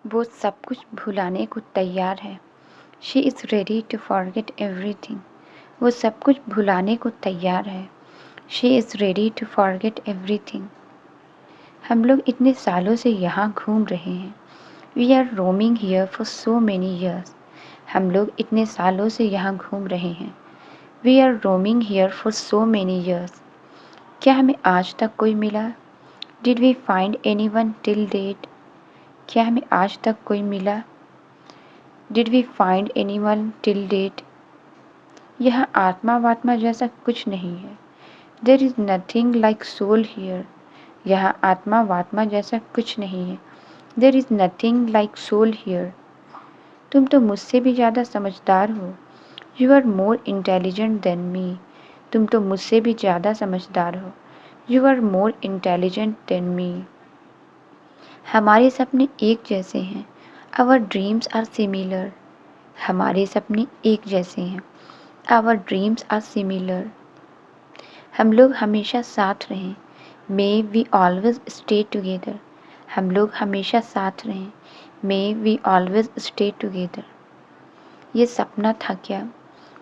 वो सब कुछ भुलाने को तैयार है। She is ready to forget everything. वो सब कुछ भुलाने को तैयार है। She is ready to forget everything. हम लोग इतने सालों से यहाँ घूम रहे हैं। We are roaming here for so many years. हम लोग इतने सालों से यहाँ घूम रहे हैं। We are roaming here for so many years. क्या हमें आज तक कोई मिला? Did we find anyone till date? क्या हमें आज तक कोई मिला? Did we find anyone till date? यहाँ आत्मा वात्मा जैसा कुछ नहीं है। There is nothing like soul here. यहाँ आत्मा वात्मा जैसा कुछ नहीं है। There is nothing like soul here. तुम तो मुझसे भी ज़्यादा समझदार हो। You are more intelligent than me. तुम तो मुझसे भी ज़्यादा समझदार हो। You are more intelligent than me. हमारे सपने एक जैसे हैं। Our dreams are similar. हमारे सपने एक जैसे हैं। Our dreams are similar. हम लोग हमेशा साथ रहें। May we always stay together. हम लोग हमेशा साथ रहें। May we always stay together. ये सपना था क्या?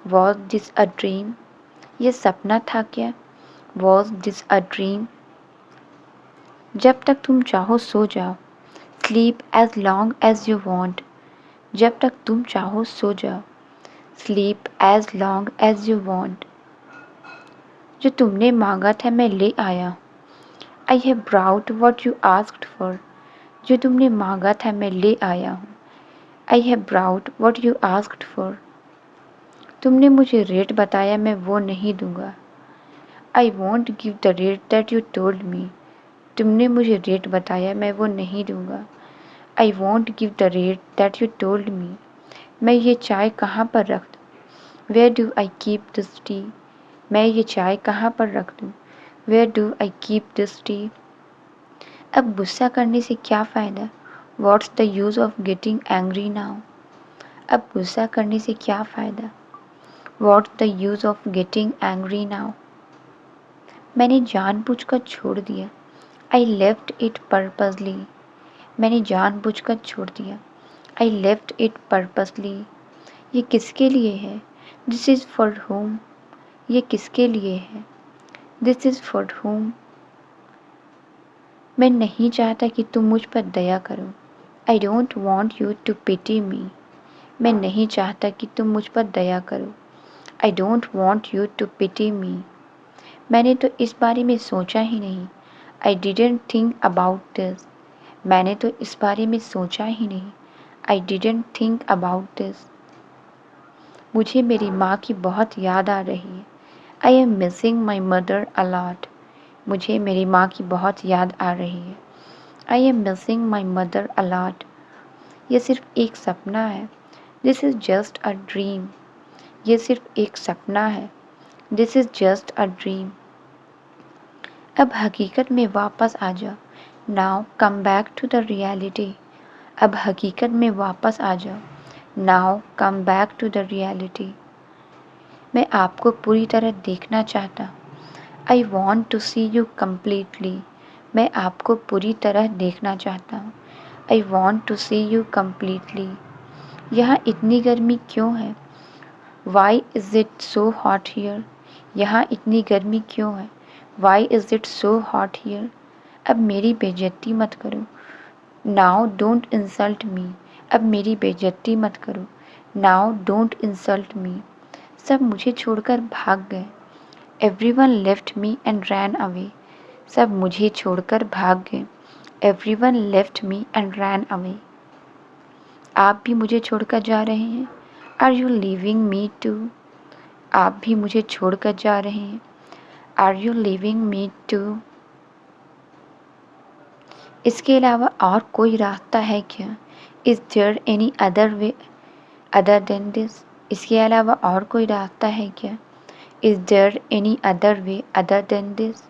Was this a dream? ये सपना था क्या? Was this a dream? जब तक तुम चाहो सो जाओ। Sleep as long as you want. जब तक तुम चाहो सो जाओ। Sleep as long as you want. जो तुमने मांगा था मैं ले आया। I have brought what you asked for. जो तुमने मांगा था मैं ले आया हूँ। I have brought what you asked for. तुमने मुझे रेट बताया मैं वो नहीं दूंगा। I won't give the rate that you told me. तुमने मुझे रेट बताया मैं वो नहीं दूंगा। I won't give the rate that you told me. मैं ये चाय कहाँ पर रख दूँ? Where do I keep this tea? मैं ये चाय कहाँ पर रख दूँ? Where do I keep this tea? अब गुस्सा करने से क्या फ़ायदा? What's the use of getting angry now? अब गुस्सा करने से क्या फ़ायदा? What's the use of getting angry now? मैंने जानबूझकर छोड़ दिया। I left it purposely. मैंने जानबूझकर छोड़ दिया। I left it purposely. ये किसके लिए है? This is for whom? ये किसके लिए है? This is for whom? मैं नहीं चाहता कि तुम मुझ पर दया करो। I don't want you to pity me. मैं नहीं चाहता कि तुम मुझ पर दया करो। I don't want you to pity me. मैंने तो इस बारे में सोचा ही नहीं। I didn't think about this. मैंने तो इस बारे में सोचा ही नहीं। I didn't think about this. मुझे मेरी माँ की बहुत याद आ रही है। I am missing my mother a lot. मुझे मेरी माँ की बहुत याद आ रही है। I am missing my mother a lot. ये सिर्फ एक सपना है। This is just a dream. ये सिर्फ एक सपना है। This is just a dream. अब हकीकत में वापस आ जाओ। Now come back to the reality. अब हकीकत में वापस आ जाओ। Now come back to the reality. मैं आपको पूरी तरह देखना चाहता हूँ। I want to see you completely. मैं आपको पूरी तरह देखना चाहता हूँ। I want to see you completely. यहाँ इतनी गर्मी क्यों है? Why is it so hot here? यहाँ इतनी गर्मी क्यों है? Why is it so hot here? अब मेरी बेइज्जती मत करो। Now don't insult me. अब मेरी बेइज्जती मत करो। Now don't insult me. सब मुझे छोड़कर भाग गए। Everyone left me and ran away. सब मुझे छोड़कर भाग गए। Everyone left me and ran away. आप भी मुझे छोड़कर जा रहे हैं? Are you leaving me too? आप भी मुझे छोड़कर जा रहे हैं? Are you leaving me too? इसके अलावा और कोई रास्ता है क्या? Is there any other way other than this? इसके अलावा और कोई रास्ता है क्या? Is there any other way other than this?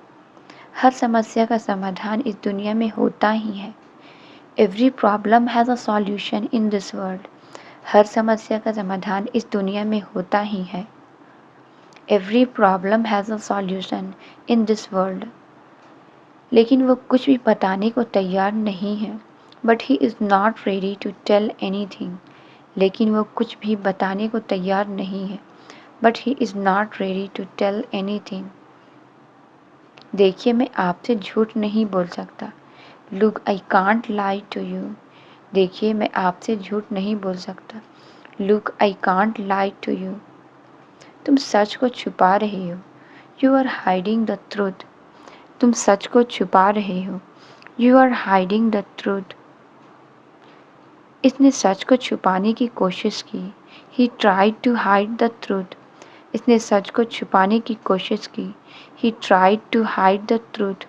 हर समस्या का समाधान इस दुनिया में होता ही है। Every problem has a solution in this world. हर समस्या का समाधान इस दुनिया में होता ही है। Every problem has a solution in this world. लेकिन वो कुछ भी बताने को तैयार नहीं है। But he is not ready to tell anything, लेकिन वो कुछ भी बताने को तैयार नहीं है। But he is not ready to tell anything. देखिए, मैं आपसे झूठ नहीं बोल सकता। Look, I can't lie to you. देखिए, मैं आपसे झूठ नहीं बोल सकता। Look, I can't lie to you. तुम सच को छुपा रहे हो। You are hiding the truth. तुम सच को छुपा रहे हो। You are hiding the truth. इसने सच को छुपाने की कोशिश की। He tried to hide the truth. इसने सच को छुपाने की कोशिश की। He tried to hide the truth.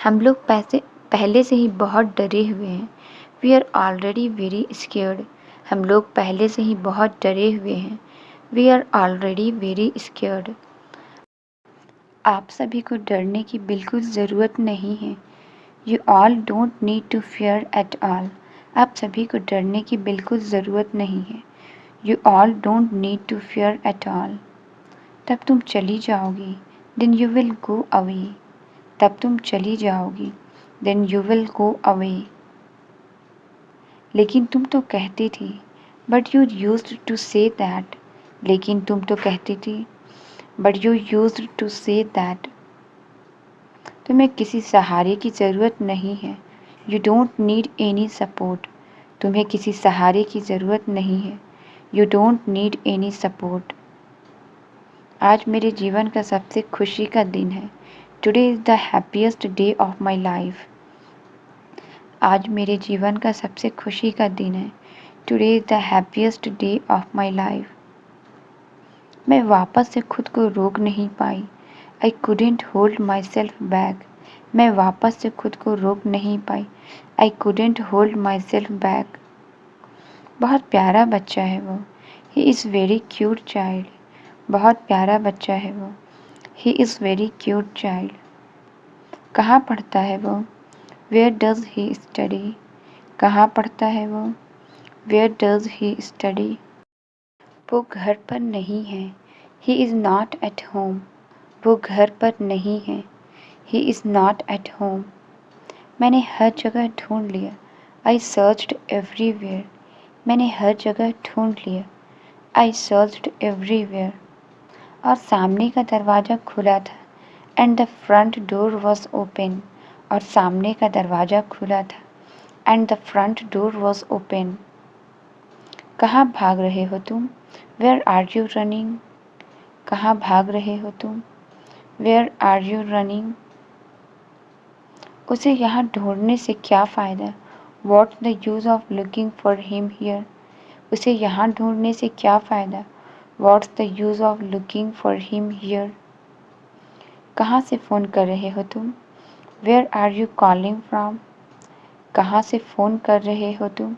हम लोग पहले से ही बहुत डरे हुए हैं। We are already very scared. हम लोग पहले से ही बहुत डरे हुए हैं। We are already very scared. आप सभी को डरने की बिल्कुल ज़रूरत नहीं है। You all don't need to fear at all. आप सभी को डरने की बिल्कुल ज़रूरत नहीं है। You all don't need to fear at all. तब तुम चली जाओगी, then you will go away. तब तुम चली जाओगी, then you will go away. लेकिन तुम तो कहती थी, but you used to say that. लेकिन तुम तो कहती थी, but you used to say that. तुम्हें किसी सहारे की ज़रूरत नहीं है। You don't need any support. तुम्हें किसी सहारे की ज़रूरत नहीं है। You don't need any support. आज मेरे जीवन का सबसे खुशी का दिन है। Today is the happiest day of my life. आज मेरे जीवन का सबसे खुशी का दिन है। Today is the happiest day of my life. मैं वापस से खुद को रोक नहीं पाई। I couldn't hold myself back. मैं वापस से खुद को रोक नहीं पाई। I couldn't hold myself back. बहुत प्यारा बच्चा है वो। He is very cute child. बहुत प्यारा बच्चा है वो। He is very cute child. कहाँ पढ़ता है वो? Where does he study? कहाँ पढ़ता है वो? Where does he study? वो घर पर नहीं है। He is not at home. वो घर पर नहीं है। He is not at home. मैंने हर जगह ढूंढ लिया। I searched everywhere. मैंने हर जगह ढूंढ लिया। I searched everywhere. और सामने का दरवाज़ा खुला था। And the front door was open. और सामने का दरवाज़ा खुला था। And the front door was open. कहाँ भाग रहे हो तुम? Where are you running? कहाँ भाग रहे हो तुम? Where are you running? उसे यहाँ ढूंढने से क्या फ़ायदा? What's the use of looking for him here? उसे यहाँ ढूंढने से क्या फ़ायदा? What's the use of looking for him here? कहाँ से फ़ोन कर रहे हो तुम? Where are you calling from? कहाँ से फ़ोन कर रहे हो तुम?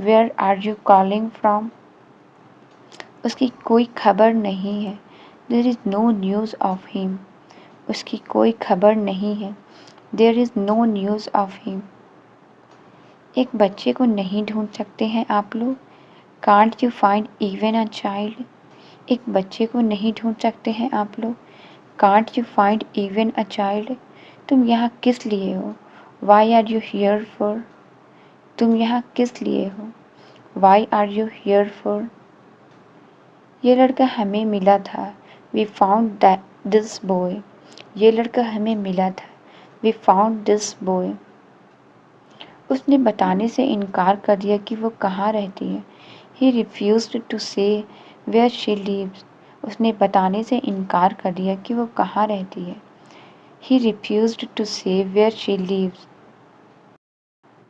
Where are you calling from? उसकी कोई खबर नहीं है। There is no news of him. उसकी कोई खबर नहीं है। There is no news of him. एक बच्चे को नहीं ढूंढ सकते हैं आप लोग? Can't you find even a child? एक बच्चे को नहीं ढूंढ सकते हैं आप लोग? Can't you find even a child? तुम यहाँ किस लिए हो? Why are you here for? तुम यहाँ किस लिए हो? Why are you here for? ये लड़का हमें मिला था। We found this boy. ये लड़का हमें मिला था। We found this boy. उसने बताने से इनकार कर दिया कि वो कहाँ रहती है। He refused to say where she lives. उसने बताने से इनकार कर दिया कि वो कहाँ रहती है। He refused to say where she lives.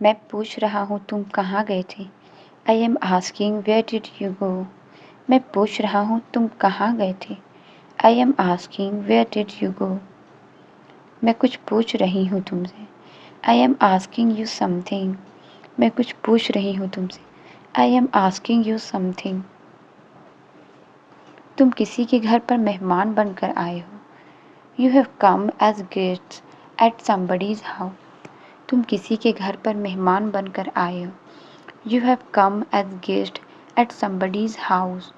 मैं पूछ रहा हूँ तुम कहाँ गए थे। I am asking where did you go. मैं पूछ रहा हूँ तुम कहाँ गए थे। I am asking where did you go. मैं कुछ पूछ रही हूँ तुमसे। I am asking you something. मैं कुछ पूछ रही हूँ तुमसे। I am asking you something. तुम किसी के घर पर मेहमान बनकर आए हो। You have come as guests at somebody's house. तुम किसी के घर पर मेहमान बनकर आए हो। You have come as guest at somebody's house.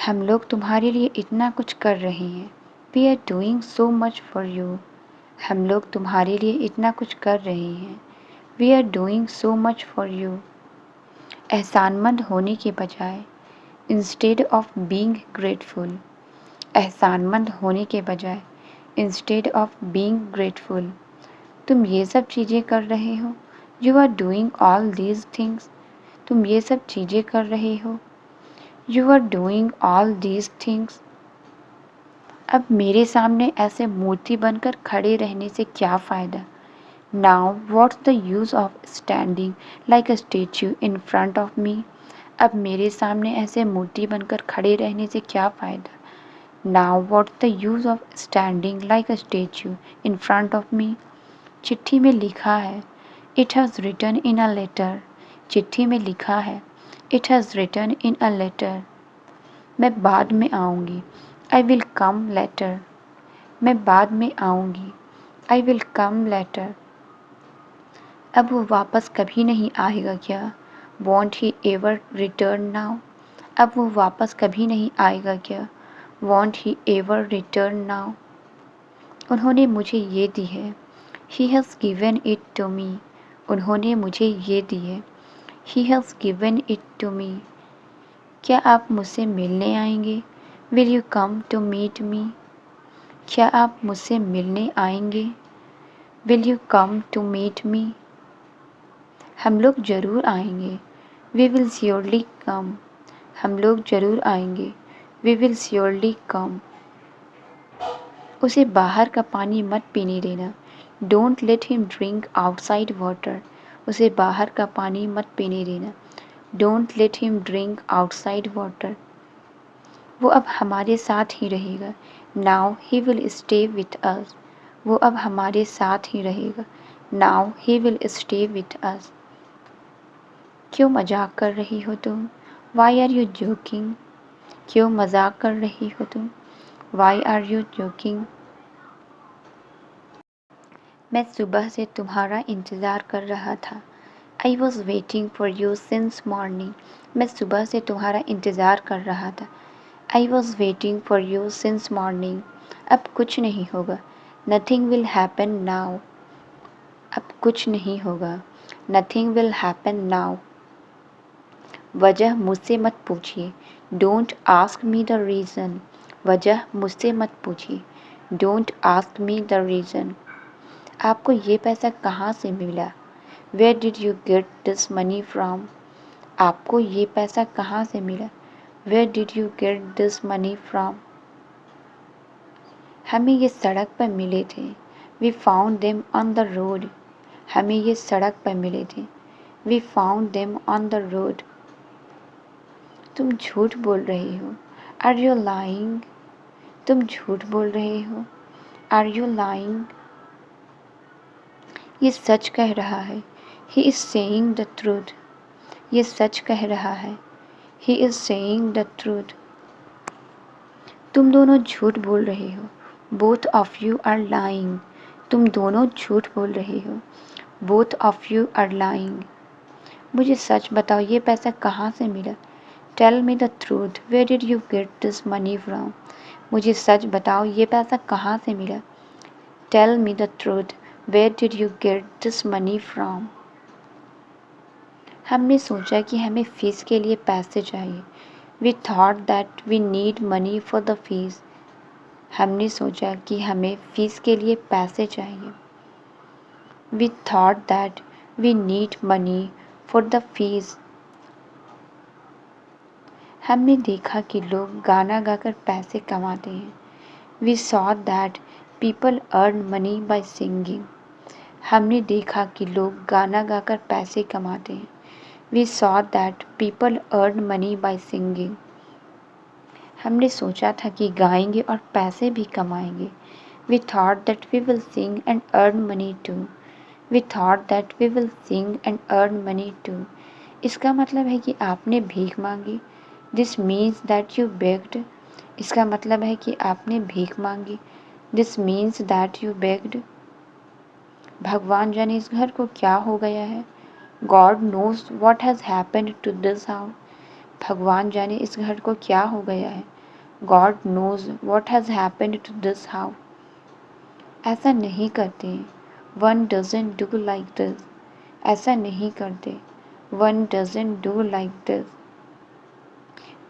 हम लोग तुम्हारे लिए इतना कुछ कर रहे हैं। We are doing so much for you. हम लोग तुम्हारे लिए इतना कुछ कर रहे हैं। We are doing so much for you. एहसानमंद होने के बजाय, इंस्टेड ऑफ बीइंग ग्रेटफुल। एहसानमंद होने के बजाय, इंस्टेड ऑफ बीइंग ग्रेटफुल। तुम ये सब चीज़ें कर रहे हो। You are doing all these things. तुम ये सब चीज़ें कर रहे हो। You are doing all these things. अब मेरे सामने ऐसे मूर्ति बनकर खड़े रहने से क्या फ़ायदा। Now what's the use of standing like a statue in front of मी। अब मेरे सामने ऐसे मूर्ति बनकर खड़े रहने से क्या फ़ायदा। Now what's the use of standing like a statue in front of me. चिट्ठी में लिखा है, it has written in a letter. चिट्ठी में लिखा है, it has written in a letter. मैं बाद में आऊँगी, आई विल कम लेटर। मैं बाद में आऊँगी, आई विल कम लेटर। अब वो वापस कभी नहीं आएगा क्या। Won't he ever return now. अब वो वापस कभी नहीं आएगा क्या। Won't he ever return now. उन्होंने मुझे ये दी है, he has given it to me. उन्होंने मुझे ये दी है, he has given it to me. क्या आप मुझसे मिलने आएंगे। Will you come to meet me. क्या आप मुझसे मिलने आएंगे। Will you come to meet me. हम लोग ज़रूर आएंगे, वी विल श्योरली कम। हम लोग ज़रूर आएंगे, वी विल श्योरली कम। उसे बाहर का पानी मत पीने देना। Don't let him drink outside water. उसे बाहर का पानी मत पीने देना। Don't let him drink outside water. वो अब हमारे साथ ही रहेगा। Now he will stay with us. वो अब हमारे साथ ही रहेगा। Now he will stay with us. क्यों मजाक कर रही हो तुम। Why are you joking. क्यों मजाक कर रही हो तुम। Why are you joking. मैं सुबह से तुम्हारा इंतज़ार कर रहा था। I was waiting for you since morning. मैं सुबह से तुम्हारा इंतज़ार कर रहा था। I was waiting for you since morning. अब कुछ नहीं होगा। Nothing will happen now. अब कुछ नहीं होगा। Nothing will happen now. वजह मुझसे मत पूछिए। Don't ask me the reason. वजह मुझसे मत पूछिए। Don't ask me the reason. आपको ये पैसा कहाँ से मिला। Where did you get this money from. आपको ये पैसा कहाँ से मिला। Where did you get this money from. हमें ये सड़क पर मिले थे। We found them on the road. हमें ये सड़क पर मिले थे। We found them on the road. तुम झूठ बोल रहे हो। Are you lying. तुम झूठ बोल रहे हो। Are you lying. ये सच कह रहा है। He is saying the truth. ये सच कह रहा है। He is saying the truth. तुम दोनों झूठ बोल रहे हो। Both of you are lying. तुम दोनों झूठ बोल रहे हो। Both of you are lying. मुझे सच बताओ ये पैसा कहाँ से मिला। Tell me the truth. Where did you get this money from. मुझे सच बताओ ये पैसा कहाँ से मिला। Tell me the truth. Where did you get this money from. हमने सोचा कि हमें फ़ीस के लिए पैसे चाहिए। We thought that we need money for the fees. हमने सोचा कि हमें फ़ीस के लिए पैसे चाहिए। We thought that we need money for the fees. हमने देखा कि लोग गाना गाकर पैसे कमाते हैं। We saw that people earn money by singing. हमने देखा कि लोग गाना गाकर पैसे कमाते हैं। We saw that people earn money by singing. हमने सोचा था कि गाएंगे और पैसे भी कमाएंगे। We thought that we will sing and earn money too. We thought that we will sing and earn money too. इसका मतलब है कि आपने भीख मांगी। This means that you begged. इसका मतलब है कि आपने भीख मांगी। This means that you begged. भगवान जाने इस घर को क्या हो गया है। God knows what has happened to this house. भगवान जाने इस घर को क्या हो गया है। God knows what has happened to this house. ऐसा नहीं करते। One doesn't do like this. ऐसा नहीं करते। One doesn't do like this.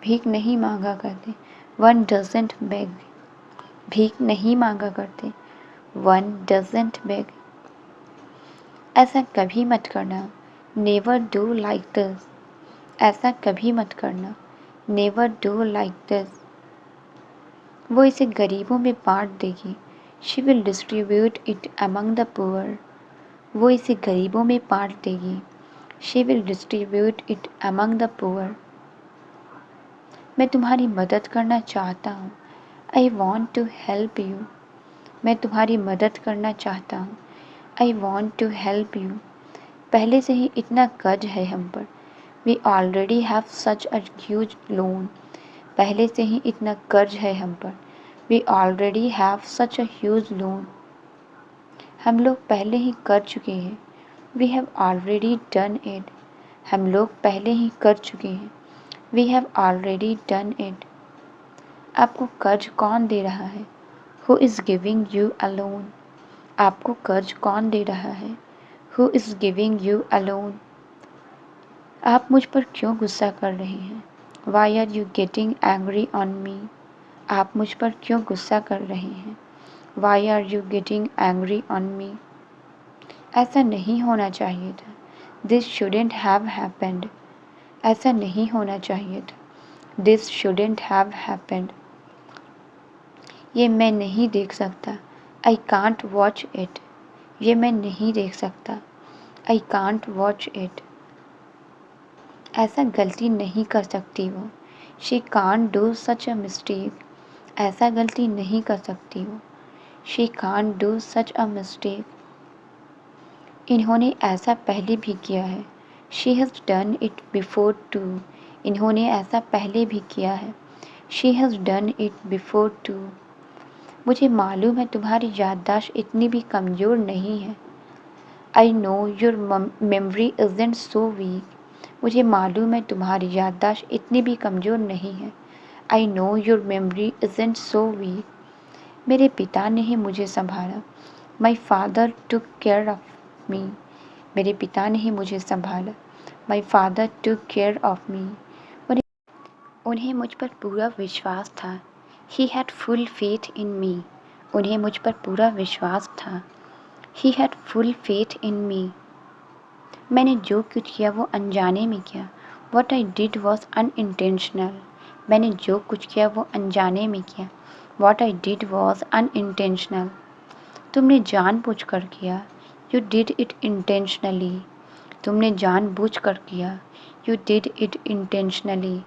भीख नहीं मांगा करते। One doesn't beg. भीख नहीं मांगा करते। One doesn't beg. ऐसा कभी मत करना। Never do like this. ऐसा कभी मत करना। Never do like this. वो इसे गरीबों में बांट देगी। She will distribute it among the poor. वो इसे गरीबों में बांट देगी। She will distribute it among the poor. मैं तुम्हारी मदद करना चाहता हूँ। I want to help you. मैं तुम्हारी मदद करना चाहता हूँ। I want to help you. पहले से ही इतना कर्ज है हम पर। We already have such a huge loan. पहले से ही इतना कर्ज है हम पर। We already have such a huge loan. हम लोग पहले ही कर चुके हैं। We have already done it. हम लोग पहले ही कर चुके हैं। We have already done it. आपको कर्ज कौन दे रहा है? Who is giving you a loan? आपको कर्ज कौन दे रहा है? Who is giving you a loan? आप मुझ पर क्यों गुस्सा कर रहे हैं? Why are you getting angry on me? आप मुझ पर क्यों गुस्सा कर रहे हैं? Why are you getting angry on me? ऐसा नहीं होना चाहिए था। This shouldn't have happened. ऐसा नहीं होना चाहिए था। This shouldn't have happened. ये मैं नहीं देख सकता। I can't watch it. ये मैं नहीं देख सकता। I can't watch it. ऐसा गलती नहीं कर सकती वो। She can't do such a mistake. ऐसा गलती नहीं कर सकती वो। She can't do such a mistake. इन्होंने ऐसा पहले भी किया है। She has done it before too. इन्होंने ऐसा पहले भी किया है। She has done it before too. मुझे मालूम है तुम्हारी याददाश्त इतनी भी कमज़ोर नहीं है। I know your memory isn't so week. मुझे मालूम है तुम्हारी याददाश्त इतनी भी कमज़ोर नहीं है। I know your memory isn't so weak. मेरे पिता ने ही मुझे संभाला। My father took care of me. मेरे पिता ने ही मुझे संभाला। My father took care of me. उन्हें मुझ पर पूरा विश्वास था। He had full faith in me. उन्हें मुझ पर पूरा विश्वास था। He had full faith in me. मैंने जो कुछ किया वो अनजाने में किया। What I did was unintentional. मैंने जो कुछ किया वो अनजाने में किया। What I did was unintentional. तुमने जानबूझकर किया। You did it intentionally. तुमने जानबूझकर किया। You did it intentionally.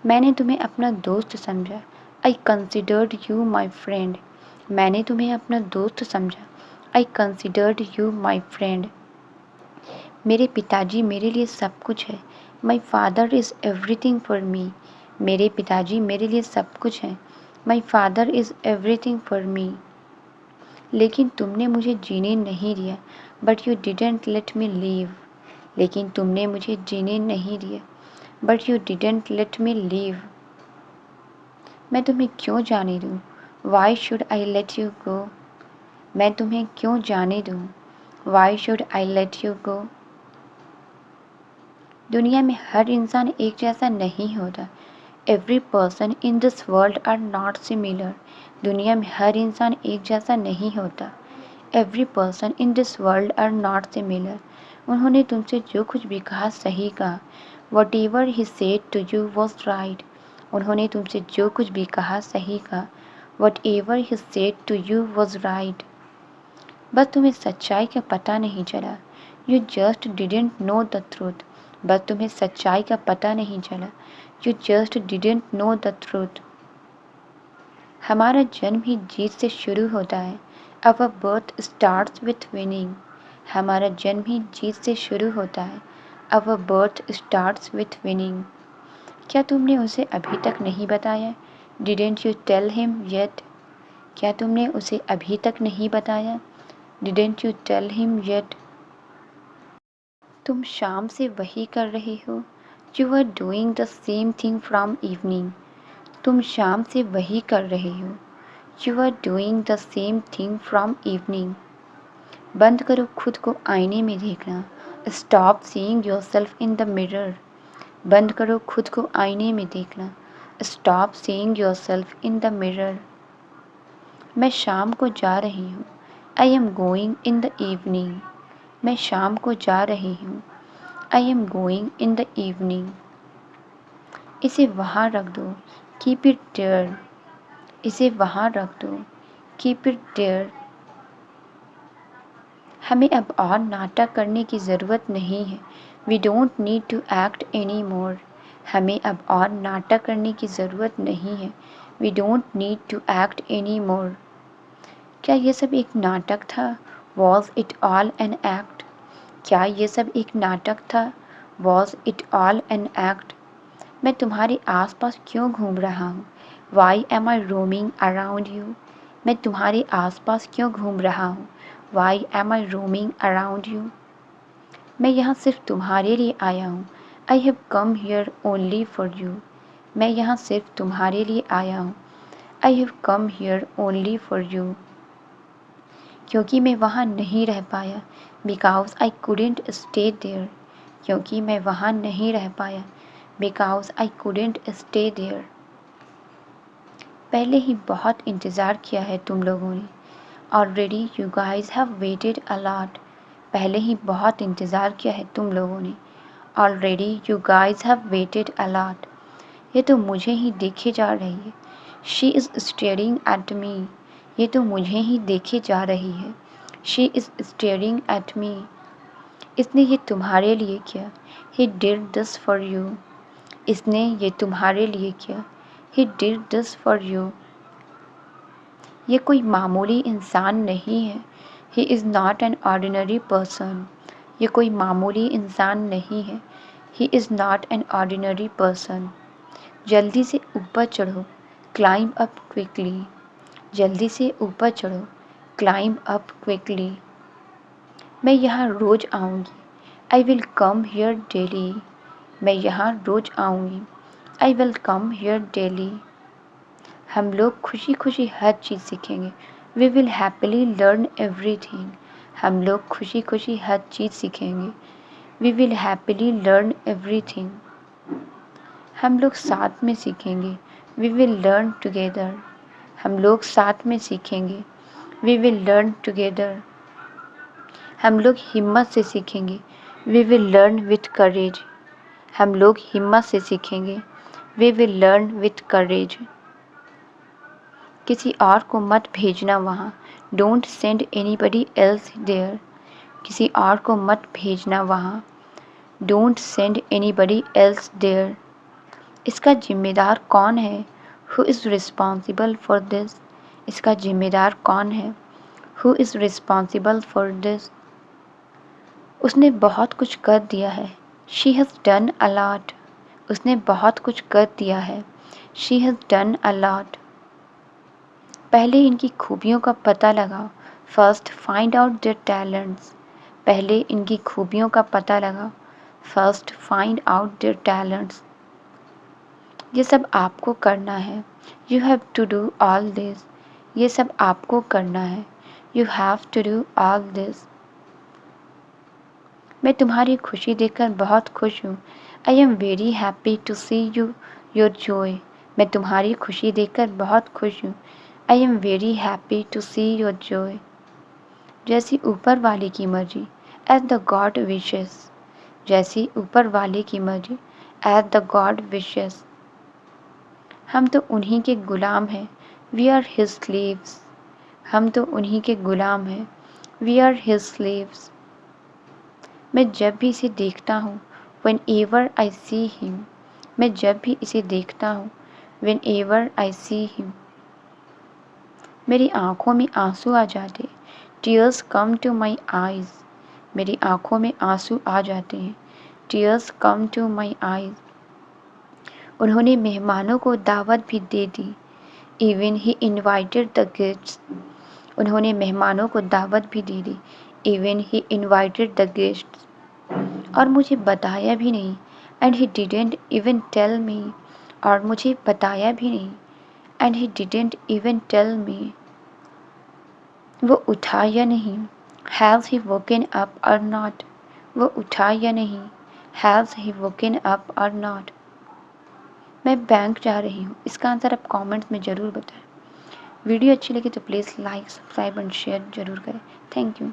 मैंने तुम्हें अपना दोस्त समझा। आई कंसिडर्ड यू माई फ्रेंड। मैंने तुम्हें अपना दोस्त समझा। आई कंसिडर्ड यू माई फ्रेंड। मेरे पिताजी मेरे लिए सब कुछ है। My father is everything for मी। मेरे पिताजी मेरे लिए सब कुछ हैं। My father is everything for me. लेकिन तुमने मुझे जीने नहीं दिया। But you didn't let me live. लेकिन तुमने मुझे जीने नहीं दिया। But you didn't let me live. मैं तुम्हें क्यों जाने दूँ? Why should I let you go? मैं तुम्हें क्यों जाने दूँ? Why should I let you go? दुनिया में हर इंसान एक जैसा नहीं होता। Every person in this world are not similar. दुनिया में हर इंसान एक जैसा नहीं होता। Every person in this world are not similar. उन्होंने तुमसे जो कुछ भी कहा सही कहा। Whatever he said to you was right. उन्होंने तुमसे जो कुछ भी कहा सही कहा। Whatever he said to you was right. बस तुम्हें सच्चाई का पता नहीं चला। You just didn't know the truth. बस तुम्हें सच्चाई का पता नहीं चला। You just didn't know the truth. हमारा जन्म ही जीत से शुरू होता है। Our birth starts with winning. हमारा जन्म ही जीत से शुरू होता है। Our birth starts with winning. क्या तुमने उसे अभी तक नहीं बताया? Didn't you tell him yet. क्या तुमने उसे अभी तक नहीं बताया? Didn't you tell him yet. तुम शाम से वही कर रहे हो। You are doing the same thing from evening. तुम शाम से वही कर रहे हो। You are doing the same thing from evening. बंद करो खुद को आईने में देखना। Stop seeing yourself in the mirror. बंद करो खुद को आईने में देखना। Stop seeing yourself in the mirror. मैं शाम को जा रही हूँ। I am going in the evening. मैं शाम को जा रही हूँ। I am going in the evening. इसे वहाँ रख दो। Keep it there. इसे वहाँ रख दो। Keep it there. हमें अब और नाटक करने की ज़रूरत नहीं है। We don't need to act any more. हमें अब और नाटक करने की ज़रूरत नहीं है। We don't need to act any more. क्या ये सब एक नाटक था? Was it all an act? क्या ये सब एक नाटक था? Was it all an act? मैं तुम्हारे आसपास क्यों घूम रहा हूँ? Why am I roaming around you? मैं तुम्हारे आसपास क्यों घूम रहा हूँ? Why am I roaming around you? मैं यहाँ सिर्फ तुम्हारे लिए आया हूँ। I have come here only for you. मैं यहाँ सिर्फ तुम्हारे लिए आया हूँ। I have come here only for you. क्योंकि मैं वहाँ नहीं रह पाया। Because I couldn't stay there. क्योंकि मैं वहाँ नहीं रह पाया। Because I couldn't stay there. पहले ही बहुत इंतज़ार किया है तुम लोगों ने। Already you guys have waited a lot. पहले ही बहुत इंतज़ार किया है तुम लोगों ने। Already you guys have waited a lot. ये तो मुझे ही देखे जा रही है। She is staring at me. ये तो मुझे ही देखे जा रही है। She is staring at me. इसने ये तुम्हारे लिए किया। He did this for you. इसने ये तुम्हारे लिए किया। He did this for you. ये कोई मामूली इंसान नहीं है। He is not an ordinary person. ये कोई मामूली इंसान नहीं है। He is not an ordinary person. जल्दी से ऊपर चढ़ो। Climb up quickly. जल्दी से ऊपर चढ़ो। Climb up quickly. मैं यहाँ रोज़ आऊँगी। I will come here daily. मैं यहाँ रोज़ आऊँगी। I will come here daily. हम लोग खुशी खुशी हर चीज़ सीखेंगे। We will happily learn everything. हम लोग खुशी खुशी हर चीज़ सीखेंगे। We will happily learn everything. हम लोग साथ में सीखेंगे। We will learn together. हम लोग साथ में सीखेंगे। We will learn together. हम लोग हिम्मत से सीखेंगे। We will learn with courage. हम लोग हिम्मत से सीखेंगे। We will learn with courage. किसी और को मत भेजना वहाँ। Don't send anybody else there. किसी और को मत भेजना वहाँ। Don't send anybody else there. इसका जिम्मेदार कौन है? Who is responsible for this? इसका जिम्मेदार कौन है? Who is responsible for this? उसने बहुत कुछ कर दिया है। She has done a lot. उसने बहुत कुछ कर दिया है। She has done a lot. पहले इनकी खूबियों का पता लगाओ। First find out their talents. पहले इनकी खूबियों का पता लगाओ। First find out their talents. ये सब आपको करना है। You have to do all this. ये सब आपको करना है। You have to do all this. मैं तुम्हारी खुशी देखकर बहुत खुश हूँ। I am very happy to see you your joy. मैं तुम्हारी खुशी देखकर बहुत खुश हूँ। I am very happy to see your joy. जैसी ऊपर वाले की मर्जी। As the God wishes. जैसी ऊपर वाले की मर्जी। As the God wishes. हम तो उन्हीं के गुलाम हैं। We are his slaves. हम तो उन्हीं के गुलाम हैं। We are his slaves. मैं जब भी इसे देखता हूँ। Whenever I see him. मैं जब भी इसे देखता हूँ। Whenever I see him. मेरी आँखों में आंसू आ जाते। Tears come to my eyes. मेरी आँखों में आंसू आ जाते हैं। Tears come to my eyes. उन्होंने मेहमानों को दावत भी दे दी। Even he invited the guests. उन्होंने मेहमानों को दावत भी दे दी। Even he invited the guests. और मुझे बताया भी नहीं। And he didn't even tell me. और मुझे बताया भी नहीं। and he didn't even tell me. वो उठा या नहीं? Has he woken up or not? वो उठा या नहीं? Has he woken up or not? मैं बैंक जा रही हूँ। इसका आंसर आप कमेंट्स में ज़रूर बताएं। वीडियो अच्छी लगी तो please like, subscribe and share ज़रूर करें। Thank you.